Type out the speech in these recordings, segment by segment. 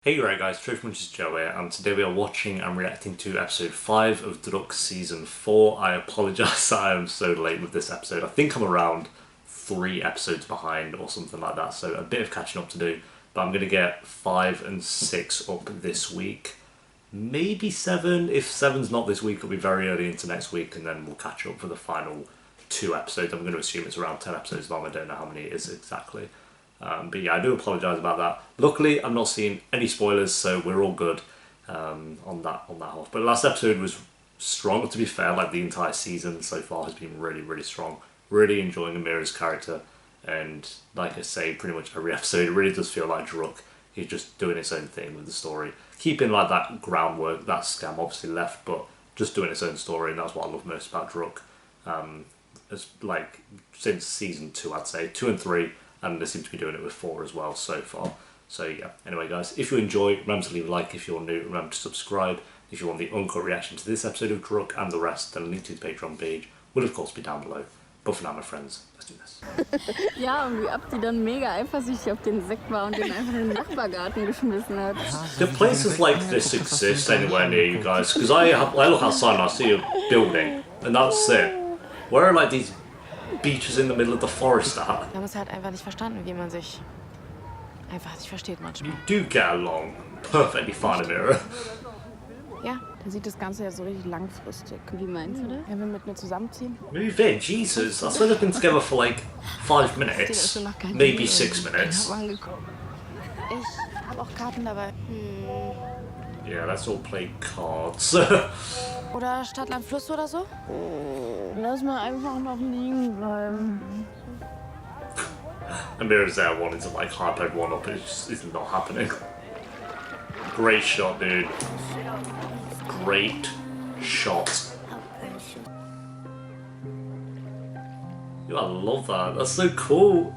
Hey right guys, Truth Munch's Joe here, and today we are watching and reacting to episode 5 of DRUCK season 4. I apologise that I am so late with this episode. I think I'm around 3 episodes behind or something like that, so a bit of catching up to do. But I'm going to get 5 and 6 up this week. Maybe 7. If 7's not this week, it'll be very early into next week, and then we'll catch up for the final 2 episodes. I'm going to assume it's around 10 episodes long. I don't know how many it is exactly. But yeah, I do apologise about that. Luckily, I'm not seeing any spoilers, so we're all good on that half. But the last episode was strong, to be fair. Like, the entire season so far has been really, really strong. Really enjoying Amira's character, and like I say, pretty much every episode, it really does feel like DRUCK. He's just doing its own thing with the story, keeping like that groundwork that SKAM obviously left, but just doing its own story, and that's what I love most about DRUCK. It's like since season 2, I'd say 2 and 3. And they seem to be doing it with 4 as well so far. So yeah, anyway guys, if you enjoy, remember to leave a like. If you're new, remember to subscribe. If you want the uncut reaction to this episode of DRUCK and the rest, then a link to the Patreon page will of course be down below. But for now, my friends, let's do this. Ja, und wie Abdi dann mega eifersüchtig auf den Sekt war und den einfach in den Nachbargarten geschmissen hat. Do places like this exist anywhere near you guys? Because I look outside and I see a building, and that's it. Where are like these beaches in the middle of the forest at? Wir haben es halt einfach nicht verstanden, wie man sich einfach nicht versteht manchmal. You do get along perfectly fine, Amira. Ja. Der sieht das Ganze ja so richtig langfristig. Wie meinst du das? Wenn wir mit mir zusammenziehen? Move in, Jesus. That's why they've been together for like 5 minutes, maybe 6 minutes. Ich habe auch Karten dabei. Yeah, let's all play cards. Oder Stadt, Land, Fluss oder so? Lass mal einfach noch liegen bleiben. Amira's there wanting to like hype everyone up, it just is not happening. Great shot, dude. Great shot. Yo, I love that. That's so cool.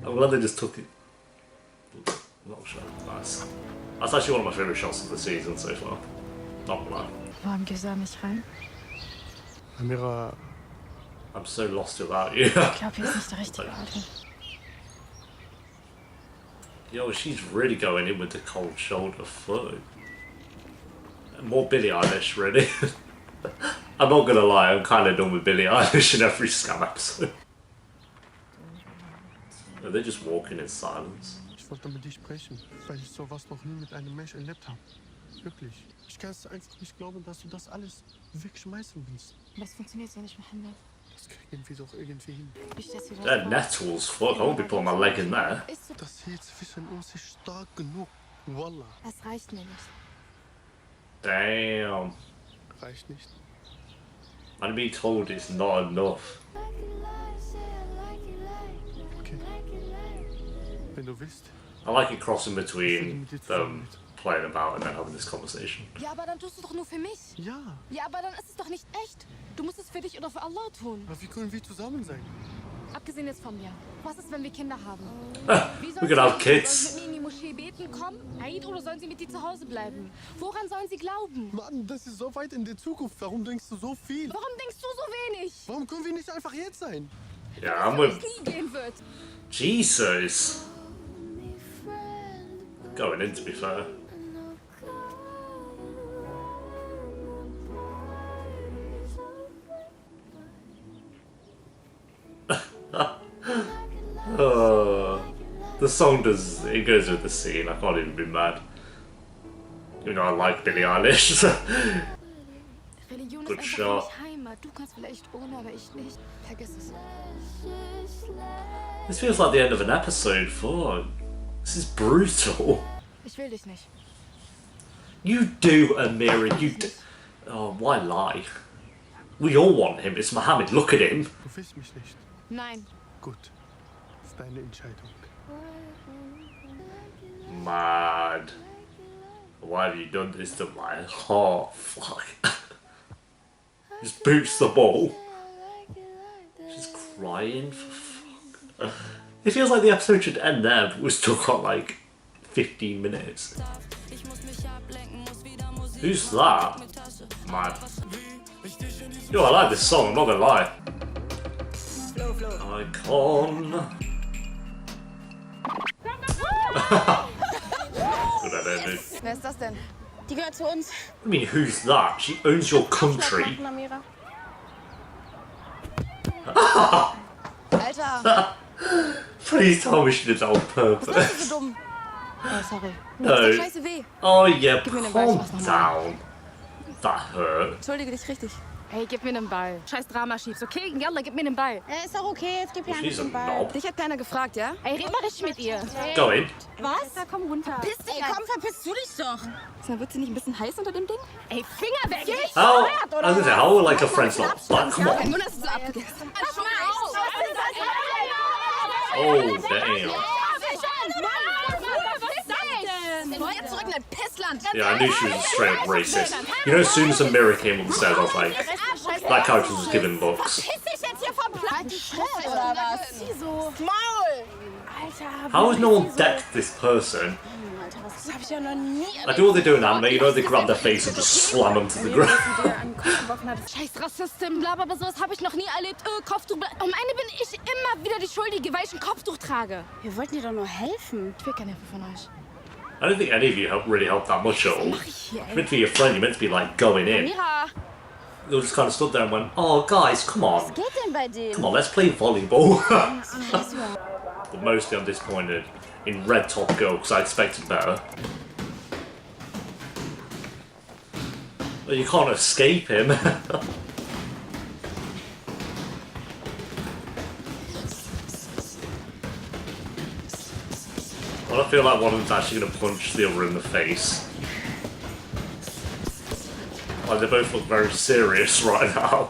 I'm glad they just took it. Not sure. Nice. That's actually one of my favourite shots of the season so far. Not gonna lie. Warum gehst du da nicht rein? Amira. I'm so lost without you. Ich glaube, hier ist nicht der richtige Ort. Yo, she's really going in with the cold shoulder foot. More Billie Eilish, really. I'm not gonna lie, I'm kind of done with Billie Eilish in every SKAM episode. Are they just walking in silence? Ich wollte mit dir sprechen, weil ich sowas noch nie mit einem Mensch erlebt habe. Wirklich. Ich kann es einfach nicht glauben, dass du das alles wegschmeißen willst. Das funktioniert so nicht mit Händen. Das kriegen wir doch irgendwie hin. They're nettles, fuck, I won't be putting my leg in there. Das hier zwischen uns ist stark genug. Wallah. Das reicht mir nicht. Damn. Reicht nicht. I'm being told it's not enough. Okay. Wenn du willst. I like it crossing between them playing about and then having this conversation. Ja, aber dann tust du doch nur für mich. Ja. Ja, aber dann ist es doch nicht echt. Du musst es für dich oder für Allah tun. Aber wie können wir zusammen sein? Abgesehen jetzt von mir. Was ist, wenn wir Kinder haben? We could have kids. Sollen sie mit mir in die Moschee beten kommen? Eid, oder sollen sie mit dir zu Hause bleiben? Woran sollen sie glauben? Mann, das ist so weit in der Zukunft. Warum denkst du so viel? Warum denkst du so wenig? Warum können wir nicht einfach jetzt sein? Yeah, I'm with... Nie gehen wird. Jesus. Going in, to be fair. The song it goes with the scene, I can't even be mad. You know, I like Billie Eilish. Religion Good ist shot. einfach nicht Heimat. Du kannst vielleicht ohne, aber ich nicht. Vergiss es. This feels like the end of an episode 4. This is brutal. Ich will dich nicht. You do, Amira, you do. Oh, why lie? We all want him, it's Mohammed, look at him. Du willst mich nicht. Nein. Gut. Das ist deine Entscheidung. Mad. Why have you done this to my heart? Fuck. Just boots the ball. She's crying for fuck. It feels like the episode should end there, but we've still got like 15 minutes. Who's that? Mad. Yo, I like this song, I'm not gonna lie. Icon. Good there, dude. Wer ist das denn? Die gehört zu uns. I mean, who's that? She owns your country. Alter, Please tell me she did that on was purpose. machst du so dumm? Oh, sorry. No. Das tut scheiße weh. Oh yeah, Gib mir den Ball, ich mach's calm nochmal. down. That hurt. Entschuldige dich richtig. Hey, gib mir den Ball. Scheiß Drama schiebst, okay? Yalla, gib mir den Ball. Ist doch okay, jetzt gib hier She's a den Ball. knob. Dich hat keiner gefragt, ja? Ey, red mal richtig mit ihr. Go in. Was? Da komm runter. Piss dich, komm, verpiss du dich doch. Sag, wird sie nicht ein bisschen heiß unter dem Ding? Ey, Finger weg! How? I was gonna say, how are like a friend's not? Like, come Kein on. Wunder, dass du so abgegessen hast. Oh damn. Jetzt zurück in dein Pissland. Yeah, I knew she was a straight up racist. You know, as soon as Amira came up the stairs, I was like, that character was given books. Piss dich jetzt hier vom Platz. Halt die Fresse, oder was? Wieso? Maul. Alter, How has no one decked this person? Alter, das hab ich ja noch nie I do what they do in anime, you know, they grab their face and just slam them to the ground. Scheiß Rassistin, bla bla bla, sowas habe ich noch nie erlebt. Kopftuch, bla. Am Ende bin ich immer wieder die Schuldige, weil ich ein Kopftuch trage. Wir wollten dir doch nur helfen. Ich will keine Hilfe von euch. I don't think any of you really helped that much at all. You're meant to be your friend, you're meant to be like going in. Mira! They all just kind of stood there and went, oh guys, come on. Was geht denn bei denen? Come on, let's play volleyball. But mostly I'm disappointed in Red Top Girl because I expected better. Well, you can't escape him. Well, I feel like one of them's actually going to punch the other in the face. Like, they both look very serious right now.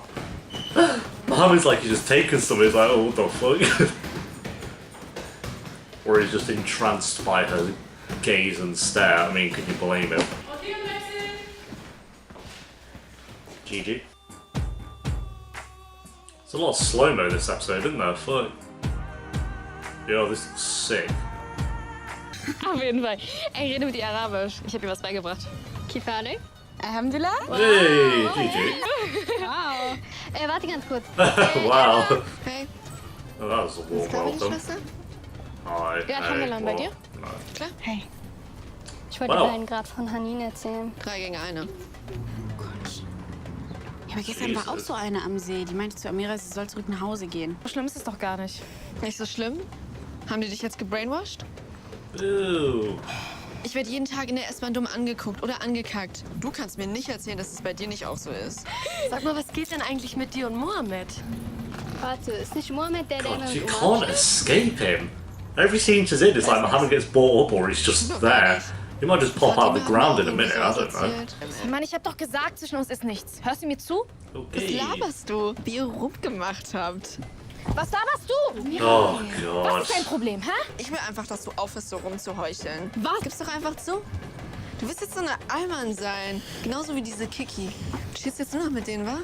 Mohammed's like he's just taken something, he's like, oh, what the fuck? Or he's just entranced by her gaze and stare. I mean, can you blame him? GG. There's a lot of slow-mo this episode, isn't there? Fuck. Yo, this looks sick. Auf jeden Fall. Ey, rede mit ihr Arabisch. Ich habe ihr was beigebracht. Kifale? Alhamdulillah. Hey, GG. Wow. Warte ganz kurz. Wow. Hey, Oh, that was a warm welcome. Schwester? Hi. Ja, Kamila, bei dir? No. Klar. Hey. Ich wollte Wow. dir einen Grad von Hanin erzählen. 3 gegen 1. Oh Gott. Ja, aber gestern war auch so eine am See. Die meinte zu Amira, sie soll zurück nach Hause gehen. So schlimm ist es doch gar nicht. Nicht so schlimm? Haben die dich jetzt gebrainwashed? Ew. Ich werde jeden Tag in der S-Bahn dumm angeguckt oder angekackt. Du kannst mir nicht erzählen, dass es bei dir nicht auch so ist. Sag mal, was geht denn eigentlich mit dir und Mohammed? Warte, ist nicht Mohammed der God, mit you Umar can't escape him. Every scene she's in is like Mohammed gets brought up or he's just there. He might just pop out of the ground in a minute, I don't know. Mann, ich hab doch gesagt, zwischen uns ist nichts. Hörst du mir zu? Was Okay. laberst du? Wie ihr rumgemacht habt. Was laberst du? Oh Was ist dein god. Problem, hä? Ich will einfach, dass du aufhörst, so rumzuheucheln. Was? Gib's doch einfach zu. Du wirst jetzt so eine Allmann sein. Genauso wie diese Kiki. Du stehst jetzt nur noch mit denen, wa?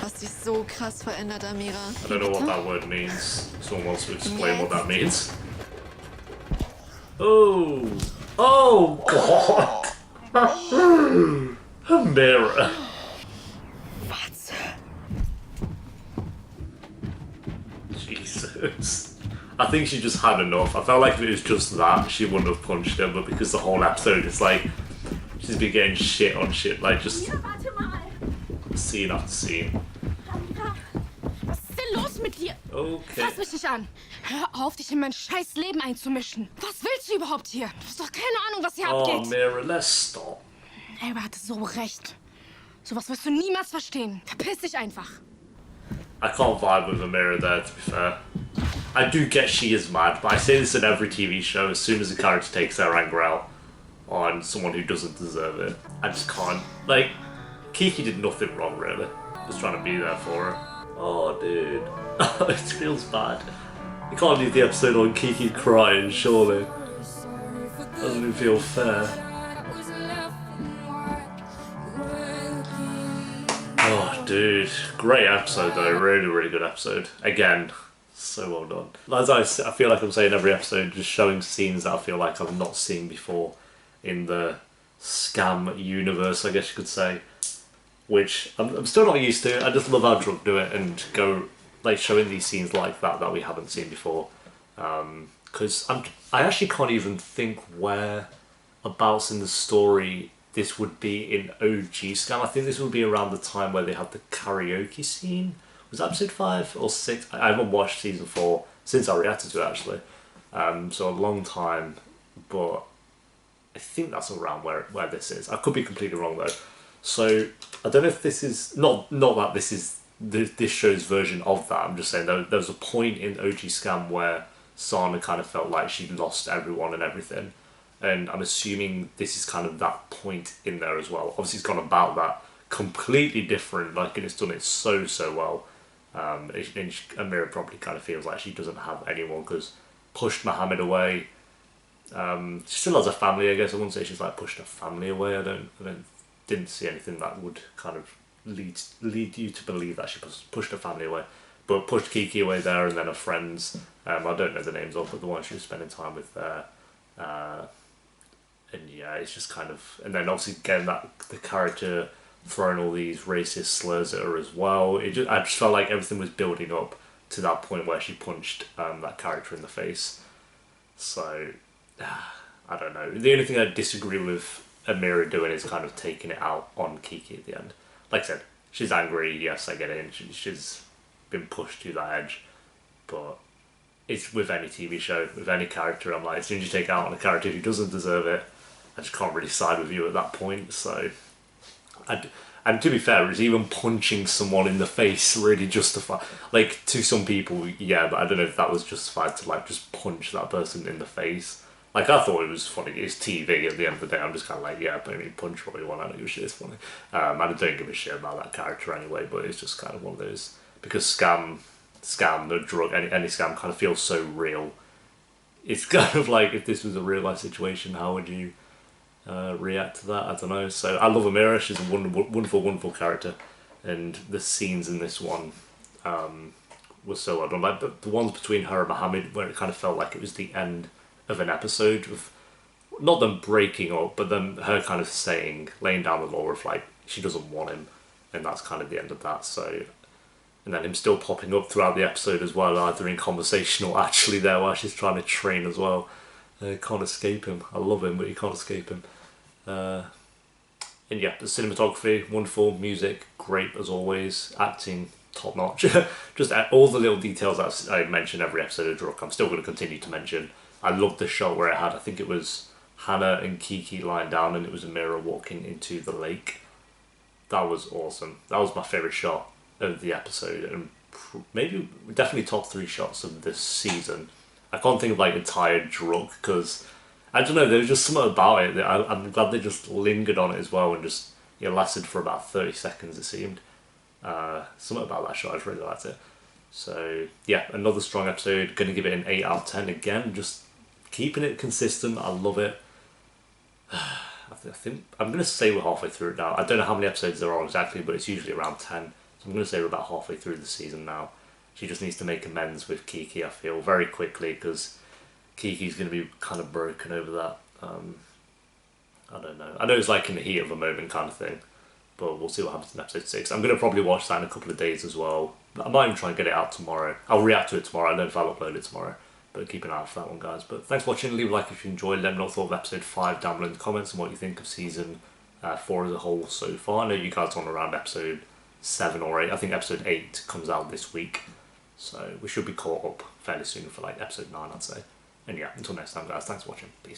Hast dich so krass verändert, Amira. I don't know what that word means. Someone wants to explain what that means. Oh. Oh god. A mirror. Jesus. I think she just had enough. I felt like if it was just that, she wouldn't have punched him, but because the whole episode is like, she's been getting shit on shit, like just scene after scene. Was ist denn los mit dir? Okay. Fass mich nicht an. Hör auf, dich in mein scheiß Leben einzumischen. Was willst du überhaupt hier? Du hast doch keine Ahnung, was hier Oh, abgeht. Mira, let's stop. Er hatte so recht. Sowas wirst du niemals verstehen. Verpiss dich einfach. I can't vibe with Amira there, to be fair. I do get she is mad, but I say this in every TV show, as soon as a character takes their anger out on someone who doesn't deserve it, I just can't. Like, Kiki did nothing wrong, really. Just trying to be there for her. Oh, dude. It feels bad. You can't leave the episode on Kiki crying, surely. Doesn't even feel fair. Oh, dude. Great episode, though. Really, really good episode. Again, so well done. As I feel like I'm saying every episode, just showing scenes that I feel like I've not seen before in the SKAM universe, I guess you could say. Which I'm still not used to. I just love how DRUCK do it and go, like, showing these scenes like that we haven't seen before. Because I actually can't even think where abouts in the story, this would be in OG SKAM. I think this would be around the time where they had the karaoke scene. Was that episode 5 or 6? I haven't watched season 4 since I reacted to it, actually. So a long time, but I think that's around where this is. I could be completely wrong though. So I don't know if this is not that this is this show's version of that. I'm just saying there was a point in OG SKAM where Sana kind of felt like she'd lost everyone and everything, and I'm assuming this is kind of that point in there as well. Obviously, it's gone about that completely different, like, and it's done it so well. And Amira probably kind of feels like she doesn't have anyone because pushed Mohammed away. She still has a family, I guess. I wouldn't say she's like pushed her family away. I didn't see anything that would kind of lead you to believe that she pushed her family away, but pushed Kiki away there, and then her friends. I don't know the names of, but the one she was spending time with there. And yeah, it's just kind of, and then obviously getting the character throwing all these racist slurs at her as well. I just felt like everything was building up to that point where she punched that character in the face. So I don't know. The only thing I disagree with Amira doing is kind of taking it out on Kiki at the end. Like I said, she's angry. Yes, I get it. And she's been pushed to that edge, but it's with any TV show, with any character. I'm like, as soon as you take it out on a character who doesn't deserve it, I just can't really side with you at that point. So, and to be fair, is even punching someone in the face really justified? Like, to some people, yeah, but I don't know if that was justified to like just punch that person in the face. Like, I thought it was funny. It's TV at the end of the day. I'm just kind of like, yeah, but I mean, punch what you want. I don't give a shit. It's funny. I don't give a shit about that character anyway. But it's just kind of one of those, because SKAM, the drug, any SKAM kind of feels so real. It's kind of like, if this was a real life situation, how would you react to that? I don't know. So I love Amira. She's a wonderful character, and the scenes in this one were so well done. Like the ones between her and Mohammed, where it kind of felt like it was the end of an episode, of not them breaking up, but then her kind of laying down the law of like she doesn't want him, and that's kind of the end of that. So, and then him still popping up throughout the episode as well, either in conversation or actually there while she's trying to train as well. Can't escape him. I love him, but you can't escape him. And yeah, the cinematography, wonderful, music, great as always, acting, top notch. Just all the little details that I mention every episode of DRUCK, I'm still going to continue to mention. I loved the shot where it had, I think it was Hannah and Kiki lying down and it was Amira walking into the lake. That was awesome. That was my favourite shot of the episode, and maybe definitely top 3 shots of this season. I can't think of like entire DRUCK because I don't know, there was just something about it that I'm glad they just lingered on it as well, and just lasted for about 30 seconds it seemed. Something about that shot, I just really liked it. So yeah, another strong episode. Going to give it an 8 out of 10 again. Just keeping it consistent. I love it. I think I'm going to say we're halfway through it now. I don't know how many episodes there are exactly, but it's usually around 10. So I'm going to say we're about halfway through the season now. She just needs to make amends with Kiki, I feel, very quickly, because Kiki's going to be kind of broken over that. I don't know. I know it's like in the heat of a moment kind of thing, but we'll see what happens in episode 6. I'm going to probably watch that in a couple of days as well. I might even try and get it out tomorrow. I'll react to it tomorrow. I don't know if I'll upload it tomorrow, but keep an eye out for that one, guys. But thanks for watching. Leave a like if you enjoyed. Let me know what you thought of episode 5 down below in the comments, and what you think of season 4 as a whole so far. I know you guys are on around episode 7 or 8. I think episode 8 comes out this week, so we should be caught up fairly soon for like episode 9, I'd say. And yeah, until next time, guys, thanks for watching. Peace.